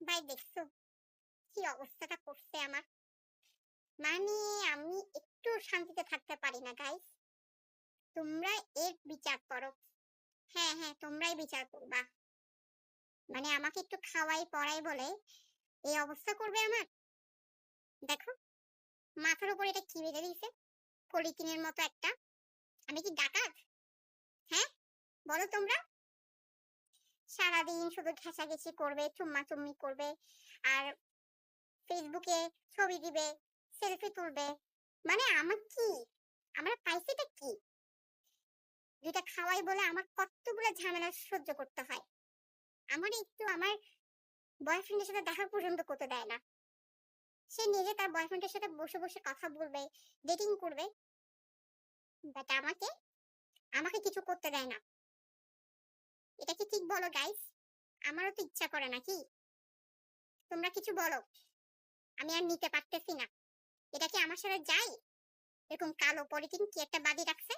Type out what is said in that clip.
ভাই দেখছো কি অবস্থাটা করছে আমার। মানে আমি একটু শান্তিতে থাকতে পারি না গাইস। তোমরা এর বিচার করো। হ্যাঁ হ্যাঁ, তোমরাই বিচার করবা। মানে আমাকে একটু খাওয়াই পড়াই বলে এই অবস্থা করবে আমার। দেখো, মাথার উপর এটা কি বেঁধে দিয়েছে, পলিথিনের মতো একটা। আমি কি ডাকাত? হ্যাঁ, বলো তোমরা। সারাদিন শুধু ঘেঁষাঘেঁষি করবে, চুম্মা চুম্মি করবে, আর ফেসবুকে ছবি দিবে, সেলফি তুলবে। মানে আমার কি, আমরা পাইছিটা কি? যেটা খাওয়াই বলে আমার কতগুলো ঝামেলা সহ্য করতে হয়। আমার একটু আমার বয়ফ্রেন্ডের সাথে দেখা পর্যন্ত করতে দেয় না। সে নিজে তার বয়ফ্রেন্ডের সাথে বসে বসে কথা বলবে, ডেটিং করবে, বাট আমাকে আমাকে কিছু করতে দেয় না। এটা কি ঠিক বলো গাইস? আমারও তো ইচ্ছা করে নাকি? তোমরা কিছু বলো। আমি আর নিতে পারতেছি না। এটা কি আমার সাথে যায়? এরকম কালো পলিথিন কি একটা বাদি রাখছে।